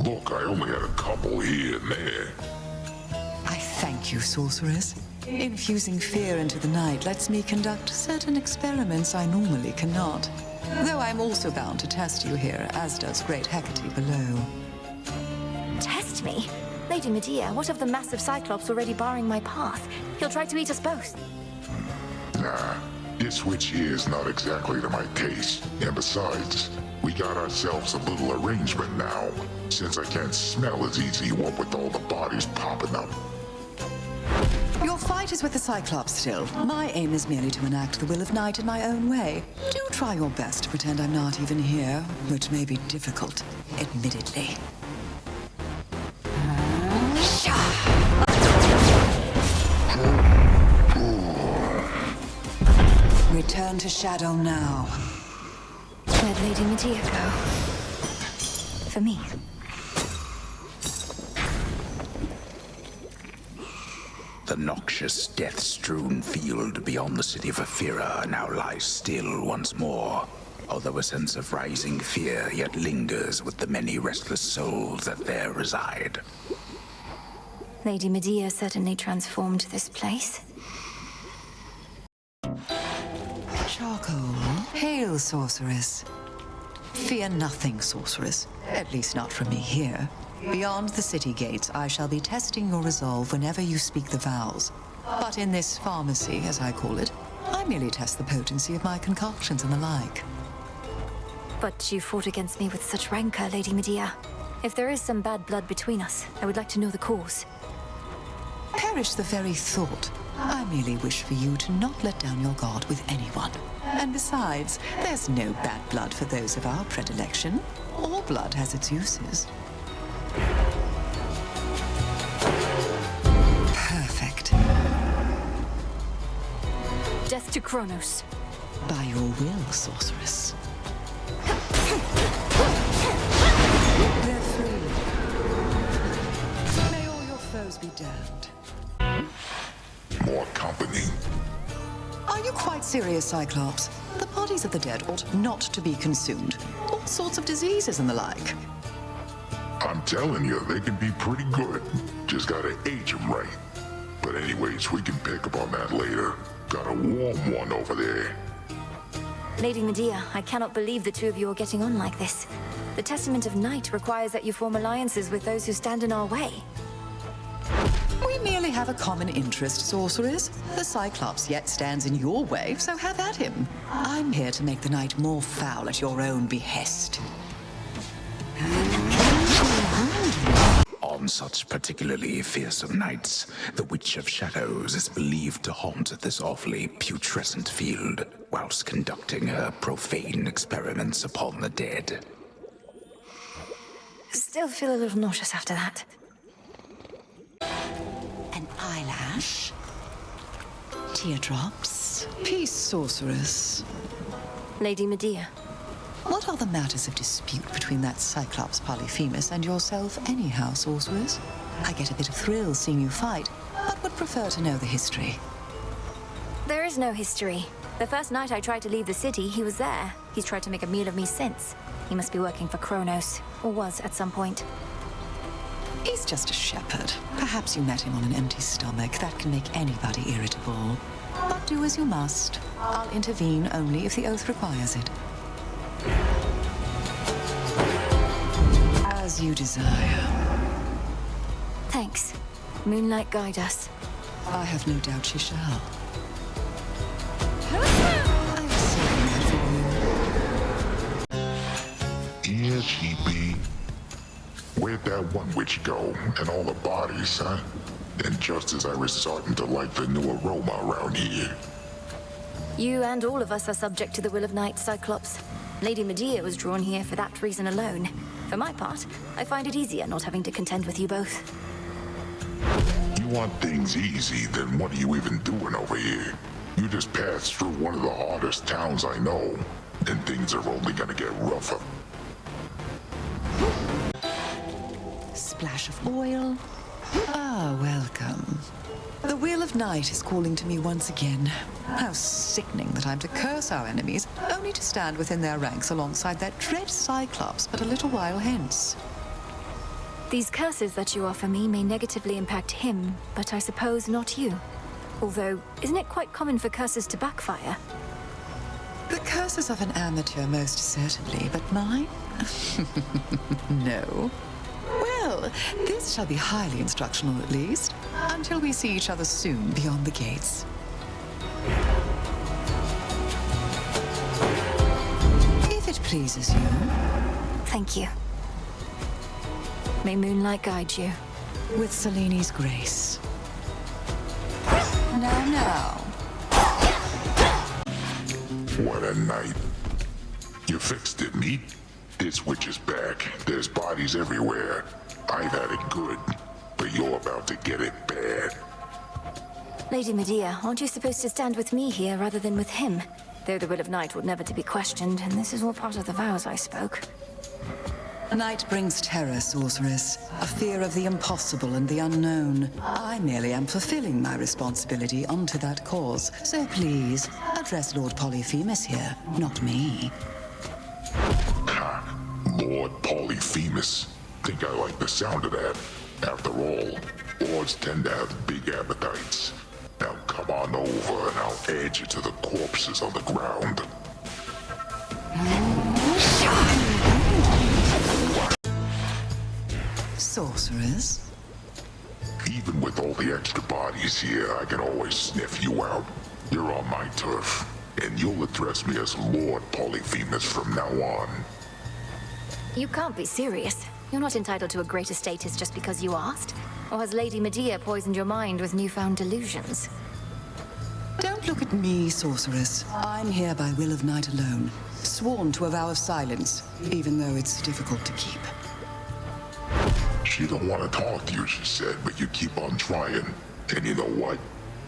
Look, I only had a couple here and there. I thank you, sorceress. Infusing fear into the night lets me conduct certain experiments I normally cannot. Though I'm also bound to test you here, as does great Hecate below. Test me? Lady Medea, what of the massive Cyclops already barring my path? He'll try to eat us both. Nah, this witch here is not exactly to my taste. And besides, we got ourselves a little arrangement now, since I can't smell as easy what with all the bodies popping up. Your fight is with the Cyclops still. My aim is merely to enact the will of night in my own way. Do try your best to pretend I'm not even here, which may be difficult, admittedly. Return to shadow now. Where'd Lady Medea go? For me. The noxious, death-strewn field beyond the city of Ephyra now lies still once more, although a sense of rising fear yet lingers with the many restless souls that there reside. Lady Medea certainly transformed this place. Charcoal. Hail, sorceress. Fear nothing, sorceress. At least not from me here. Beyond the city gates, I shall be testing your resolve whenever you speak the vows. But in this pharmacy, as I call it, I merely test the potency of my concoctions and the like. But you fought against me with such rancor, Lady Medea. If there is some bad blood between us, I would like to know the cause. Perish the very thought. I merely wish for you to not let down your guard with anyone. And besides, there's no bad blood for those of our predilection. All blood has its uses. Perfect. Death to Kronos. By your will, sorceress. They're free. May all your foes be damned. More company. Are you quite serious, Cyclops? The bodies of the dead ought not to be consumed. All sorts of diseases and the like. I'm telling you, they can be pretty good. Just gotta age them right. But anyways, we can pick up on that later. Got a warm one over there. Lady Medea, I cannot believe the two of you are getting on like this. The Testament of Night requires that you form alliances with those who stand in our way. We merely have a common interest, sorceress. The Cyclops yet stands in your way, so have at him. I'm here to make the night more foul at your own behest. On such particularly fearsome nights, the Witch of Shadows is believed to haunt this awfully putrescent field, whilst conducting her profane experiments upon the dead. Still feel a little nauseous after that. An eyelash. Teardrops. Peace, sorceress. Lady Medea. What are the matters of dispute between that Cyclops Polyphemus and yourself anyhow, sorceress? I get a bit of thrill seeing you fight, but would prefer to know the history. There is no history. The first night I tried to leave the city, he was there. He's tried to make a meal of me since. He must be working for Kronos, or was at some point. He's just a shepherd. Perhaps you met him on an empty stomach. That can make anybody irritable. But do as you must. I'll intervene only if the oath requires it. As you desire. Thanks. Moonlight guide us. I have no doubt she shall. I was saving that for you. Here she be. Where'd that one witch go? And all the bodies, huh? And just as I was starting to like the new aroma around here. You and all of us are subject to the will of night, Cyclops. Lady Medea was drawn here for that reason alone. For my part, I find it easier not having to contend with you both. You want things easy, then what are you even doing over here? You just passed through one of the hardest towns I know, and things are only gonna get rougher. Splash of oil. Ah, welcome. The Wheel of Night is calling to me once again. How sickening that I'm to curse our enemies, only to stand within their ranks alongside that dread Cyclops but a little while hence. These curses that you offer me may negatively impact him, but I suppose not you. Although, isn't it quite common for curses to backfire? The curses of an amateur, most certainly, but mine? No. Well, this shall be highly instructional at least, until we see each other soon beyond the gates. If it pleases you. Thank you. May moonlight guide you. With Seleni's grace. Now. What a night. You fixed it, meat? This witch is back. There's bodies everywhere. I've had it good, but you're about to get it bad. Lady Medea, aren't you supposed to stand with me here rather than with him? Though the will of night would never to be questioned, and this is all part of the vows I spoke. Night brings terror, sorceress. A fear of the impossible and the unknown. I merely am fulfilling my responsibility unto that cause. So please, address Lord Polyphemus here, not me. Ha! Lord Polyphemus. Think I like the sound of that. After all, lords tend to have big appetites. Now come on over and I'll add you to the corpses on the ground. Sorceress? Even with all the extra bodies here, I can always sniff you out. You're on my turf, and you'll address me as Lord Polyphemus from now on. You can't be serious. You're not entitled to a greater status just because you asked. Or has Lady Medea poisoned your mind with newfound delusions? Don't look at me, sorceress. I'm here by will of night alone, sworn to a vow of silence, even though it's difficult to keep. She don't want to talk to you, she said, but you keep on trying. And you know what?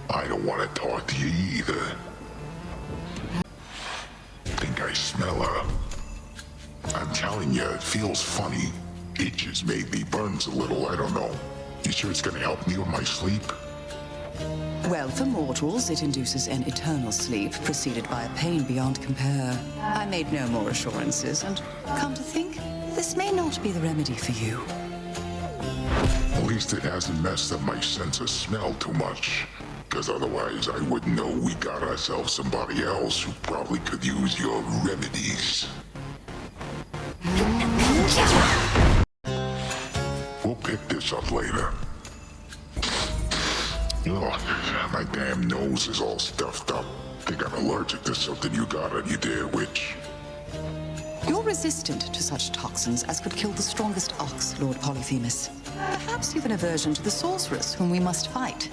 I don't want to talk to you either. Think I smell her. I'm telling you, it feels funny. Itches maybe, burns a little, I don't know. You sure it's gonna help me with my sleep? Well, for mortals, it induces an eternal sleep, preceded by a pain beyond compare. I made no more assurances, and come to think, this may not be the remedy for you. At least it hasn't messed up my sense of smell too much. Because otherwise I would know we got ourselves somebody else who probably could use your remedies. We'll pick this up later. Ugh, my damn nose is all stuffed up. Think I'm allergic to something you got on you there, witch. You're resistant to such toxins as could kill the strongest ox, Lord Polyphemus. Perhaps you've an aversion to the sorceress whom we must fight.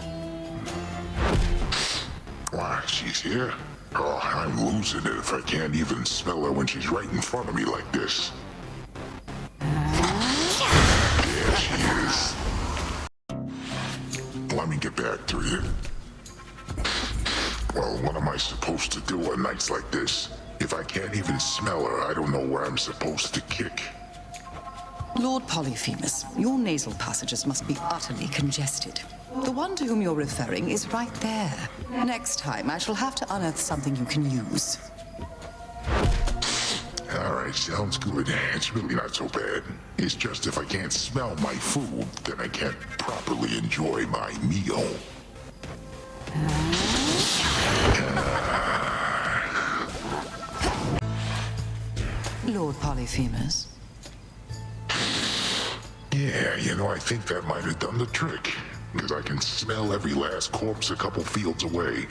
Why, she's here? Oh, I'm losing it if I can't even smell her when she's right in front of me like this. There she is. Let me get back to you. Well, what am I supposed to do on nights like this? If I can't even smell her, I don't know where I'm supposed to kick. Lord Polyphemus, your nasal passages must be utterly congested. The one to whom you're referring is right there. Next time, I shall have to unearth something you can use. All right, sounds good. It's really not so bad. It's just if I can't smell my food, then I can't properly enjoy my meal. Lord Polyphemus. Yeah, you know, I think that might have done the trick. Because I can smell every last corpse a couple fields away.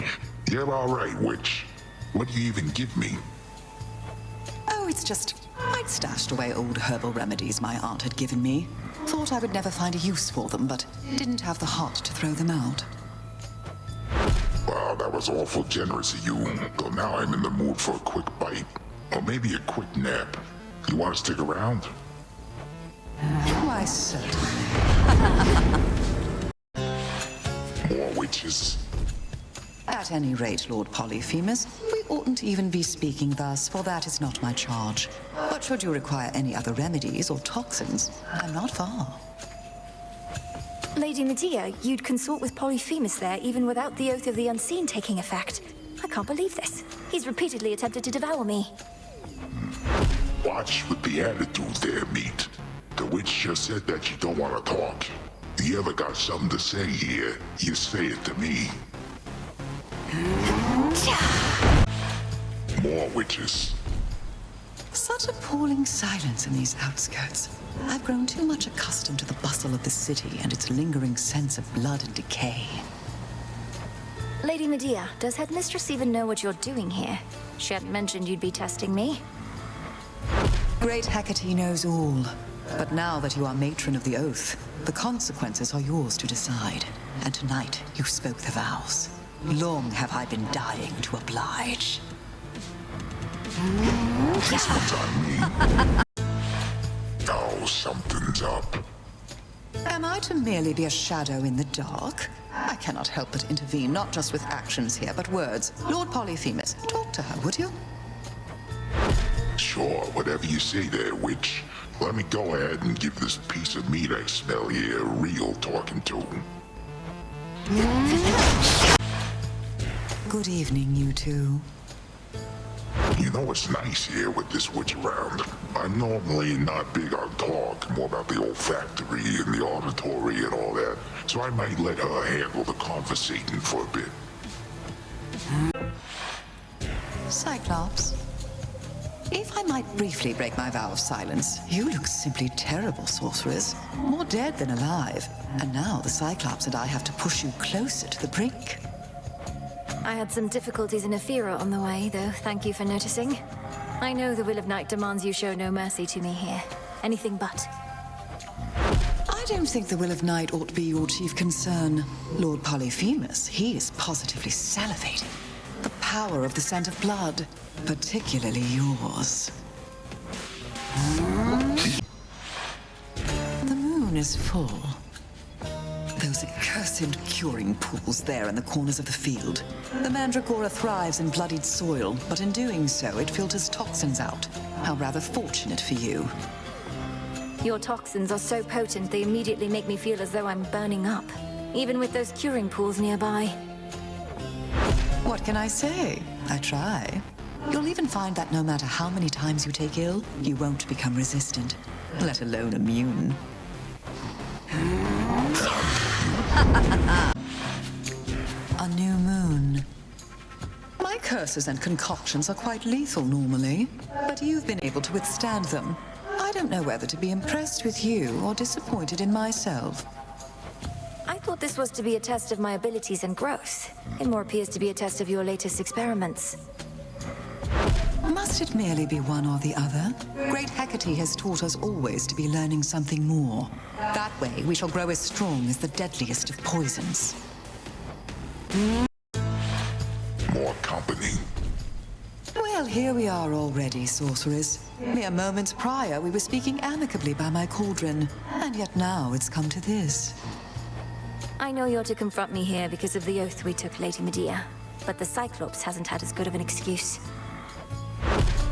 You're all right, witch. What do you even give me? Oh, it's just, I'd stashed away old herbal remedies my aunt had given me. Thought I would never find a use for them, but didn't have the heart to throw them out. Wow, that was awful generous of you. Though now I'm in the mood for a quick bite. Or maybe a quick nap. You want to stick around? Why, certainly. More witches? At any rate, Lord Polyphemus, we oughtn't even be speaking thus, for that is not my charge. But should you require any other remedies or toxins, I'm not far. Lady Medea, you'd consort with Polyphemus there even without the Oath of the Unseen taking effect. I can't believe this. He's repeatedly attempted to devour me. Watch with the attitude there, meat. The witch witch just said that you don't want to talk. You ever got something to say here, you say it to me. More witches. Such appalling silence in these outskirts. I've grown too much accustomed to the bustle of the city and its lingering sense of blood and decay. Lady Medea, does Headmistress even know what you're doing here? She hadn't mentioned you'd be testing me. Great Hecate knows all. But now that you are matron of the oath, the consequences are yours to decide. And tonight, you spoke the vows. Long have I been dying to oblige. This one's on me. Oh, something's up. Am I to merely be a shadow in the dark? I cannot help but intervene, not just with actions here, but words. Lord Polyphemus, talk to her, would you? Sure, whatever you say there, witch. Let me go ahead and give this piece of meat I smell here a real talking to. Good evening, you two. You know, it's nice here with this witch around. I'm normally not big on talk, more about the olfactory and the auditory and all that. So I might let her handle the conversating for a bit. Cyclops, if I might briefly break my vow of silence, you look simply terrible, sorceress. More dead than alive. And now the Cyclops and I have to push you closer to the brink. I had some difficulties in Ephyra on the way, though. Thank you for noticing. I know the Will of Night demands you show no mercy to me here. Anything but. I don't think the Will of Night ought to be your chief concern. Lord Polyphemus, he is positively salivating. The power of the scent of blood, particularly yours. The moon is full. Those accursed curing pools there in the corners of the field. The mandragora thrives in bloodied soil, but in doing so, it filters toxins out. How rather fortunate for you. Your toxins are so potent they immediately make me feel as though I'm burning up, even with those curing pools nearby. What can I say? I try. You'll even find that no matter how many times you take ill, you won't become resistant, let alone immune. A new moon. My curses and concoctions are quite lethal normally, but you've been able to withstand them. I don't know whether to be impressed with you or disappointed in myself. I thought this was to be a test of my abilities and growth. It more appears to be a test of your latest experiments. Must it merely be one or the other? Great Hecate has taught us always to be learning something more. That way, we shall grow as strong as the deadliest of poisons. More company. Well, here we are already, sorceress. Mere moments prior, we were speaking amicably by my cauldron, and yet now it's come to this. I know you're to confront me here because of the oath we took, Lady Medea, but the Cyclops hasn't had as good of an excuse.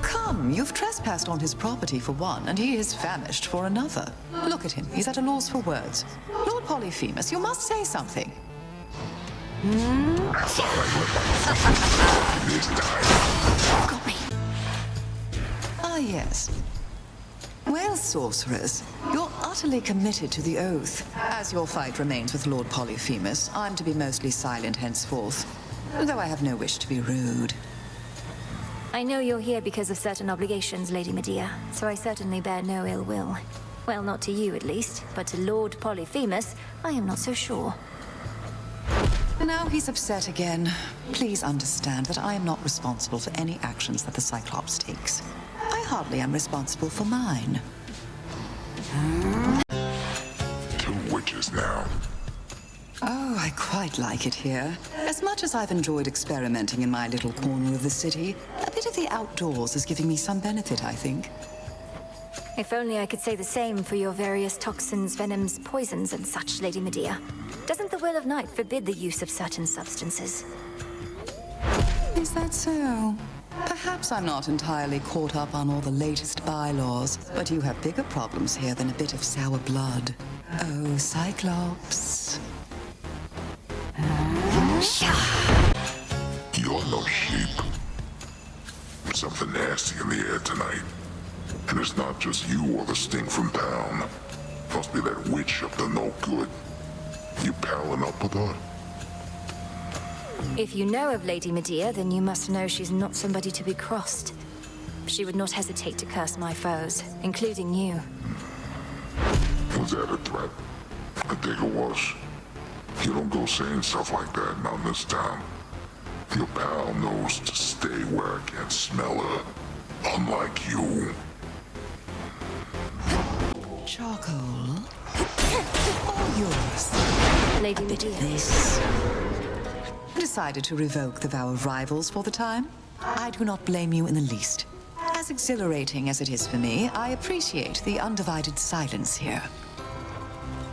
Come, you've trespassed on his property for one, and he is famished for another. Look at him, he's at a loss for words. Lord Polyphemus, you must say something. That's all right, this time. Got me. Ah, yes. Well, sorceress, you're utterly committed to the oath. As your fight remains with Lord Polyphemus, I'm to be mostly silent henceforth, though I have no wish to be rude. I know you're here because of certain obligations, Lady Medea, so I certainly bear no ill will. Well, not to you at least, but to Lord Polyphemus, I am not so sure. Now he's upset again. Please understand that I am not responsible for any actions that the Cyclops takes. I hardly am responsible for mine. 2 witches now. Oh, I quite like it here. As much as I've enjoyed experimenting in my little corner of the city, a bit of the outdoors is giving me some benefit, I think. If only I could say the same for your various toxins, venoms, poisons, and such, Lady Medea. Doesn't the Will of Night forbid the use of certain substances? Is that so? Perhaps I'm not entirely caught up on all the latest bylaws, but you have bigger problems here than a bit of sour blood. Oh, Cyclops. You're no sheep. Something nasty in the air tonight. And it's not just you or the stink from town. Must be that witch up to no good. You palling up with her? If you know of Lady Medea, then you must know she's not somebody to be crossed. She would not hesitate to curse my foes, including you. Was that a threat? I think it was. You don't go saying stuff like that, not in this town. Your pal knows to stay where I can't smell her. Unlike you. Charcoal. All yours. Lady Medea. This. Decided to revoke the vow of rivals for the time? I do not blame you in the least. As exhilarating as it is for me, I appreciate the undivided silence here.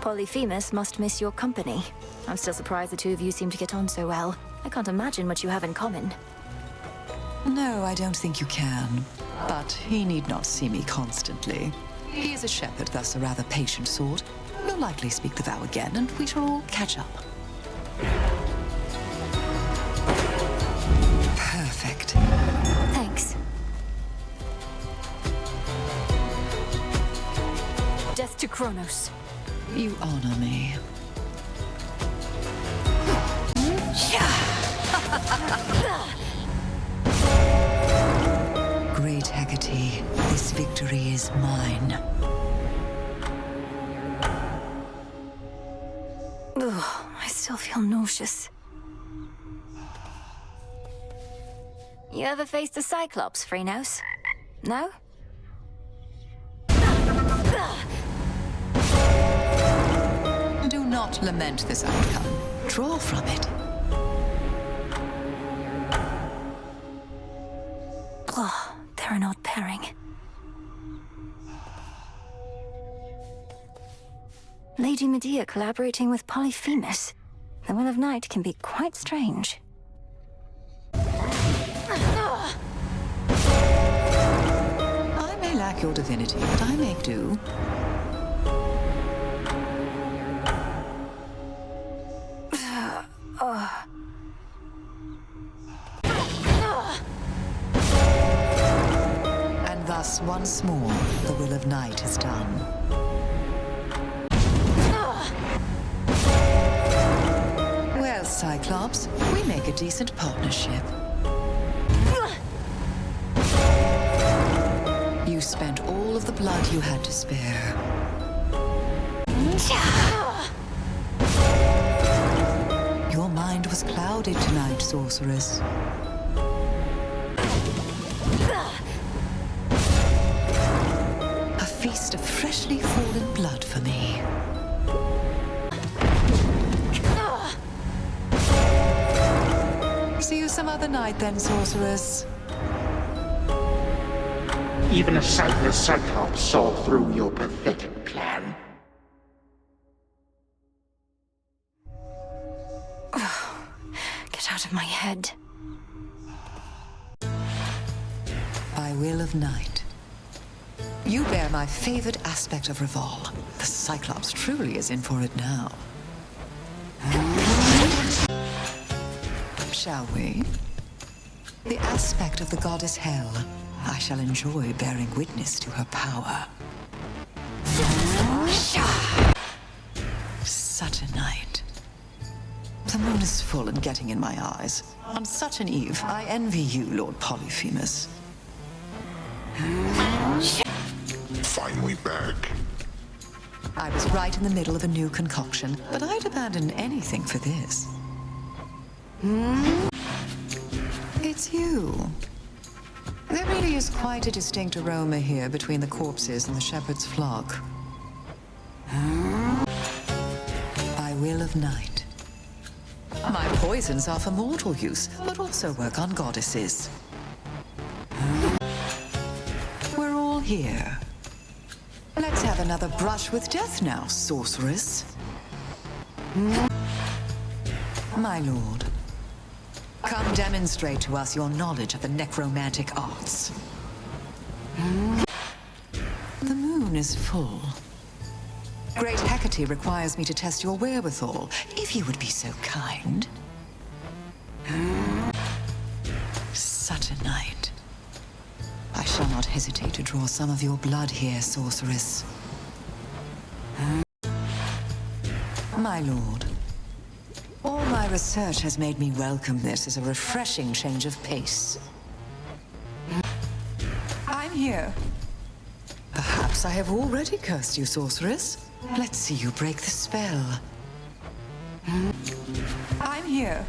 Polyphemus must miss your company. I'm still surprised the two of you seem to get on so well. I can't imagine what you have in common. No, I don't think you can. But he need not see me constantly. He is a shepherd, thus a rather patient sort. We'll likely speak the vow again, and we shall all catch up. Perfect. Thanks. Death to Kronos. You honor me. Great Hecate, this victory is mine. Ugh, I still feel nauseous. You ever faced a Cyclops, Phrynos? No? Do not lament this outcome. Draw from it. Oh, they're an odd pairing. Lady Medea collaborating with Polyphemus. The Will of Night can be quite strange. I may lack your divinity, but I make do. And thus, once more, the Will of Night is done. Well, Cyclops, we make a decent partnership. You spent all of the blood you had to spare. Your mind was clouded tonight, sorceress. A feast of freshly fallen blood for me. See you some other night then, sorceress. Even a sightless Cyclops saw through your pathetic plan. Get out of my head. By Will of Night. You bear my favorite aspect of Revol. The Cyclops truly is in for it now. Shall we? The aspect of the goddess Hell. I shall enjoy bearing witness to her power. Such a night. The moon is full and getting in my eyes. On such an eve, I envy you, Lord Polyphemus. Finally back. I was right in the middle of a new concoction, but I'd abandon anything for this. It's you. There really is quite a distinct aroma here between the corpses and the shepherd's flock. By Will of Night. My poisons are for mortal use, but also work on goddesses. We're all here. Let's have another brush with death now, sorceress. My lord, come demonstrate to us your knowledge of the necromantic arts. The moon is full. Great Hecate requires me to test your wherewithal, if you would be so kind. Such a night. I shall not hesitate to draw some of your blood here, sorceress. My lord, all my research has made me welcome this as a refreshing change of pace. I'm here. Perhaps I have already cursed you, sorceress. Let's see you break the spell. I'm here.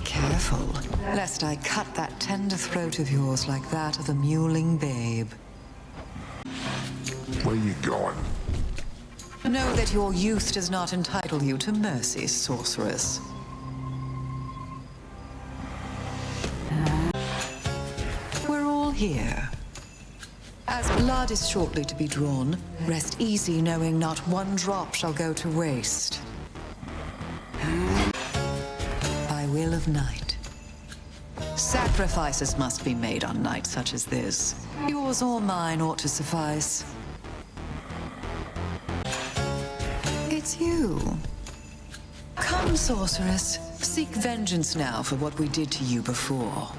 Careful, lest I cut that tender throat of yours like that of a mewling babe. Where you going? Know that your youth does not entitle you to mercy, sorceress. We're all here. As blood is shortly to be drawn, rest easy knowing not one drop shall go to waste. By will of night. Sacrifices must be made on nights such as this. Yours or mine ought to suffice. It's you. Come, sorceress. Seek vengeance now for what we did to you before.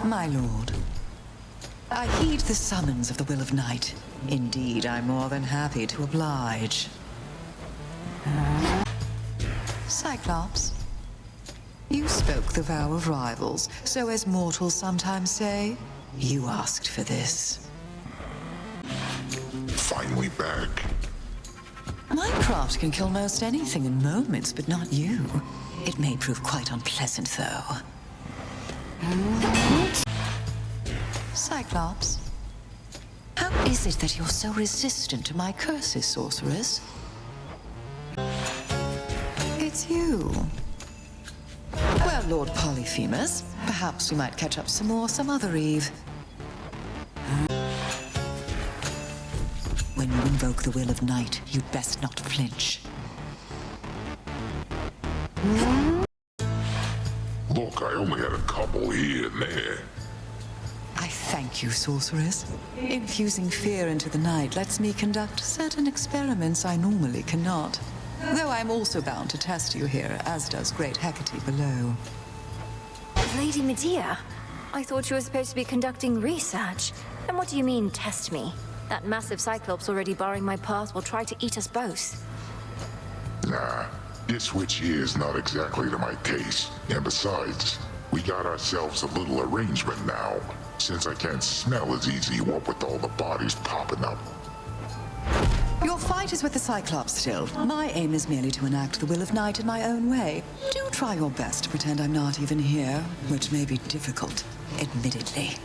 My lord, I heed the summons of the will of night. Indeed, I'm more than happy to oblige. Cyclops, you spoke the vow of rivals, so as mortals sometimes say, you asked for this. Finally back. My craft can kill most anything in moments, but not you. It may prove quite unpleasant, though. Cyclops, how is it that you're so resistant to my curses, sorceress? It's you. Well, Lord Polyphemus, perhaps we might catch up some more some other eve. When you invoke the will of night, you'd best not flinch. Look, I only had a couple here and there. I thank you, sorceress. Infusing fear into the night lets me conduct certain experiments I normally cannot. Though I'm also bound to test you here, as does great Hecate below. Lady Medea, I thought you were supposed to be conducting research. And what do you mean, test me? That massive Cyclops already barring my path will try to eat us both. Nah, this witch here is not exactly to my taste. And besides, we got ourselves a little arrangement now, since I can't smell as easy what with all the bodies popping up. Your fight is with the Cyclops still. My aim is merely to enact the will of night in my own way. Do try your best to pretend I'm not even here, which may be difficult, admittedly.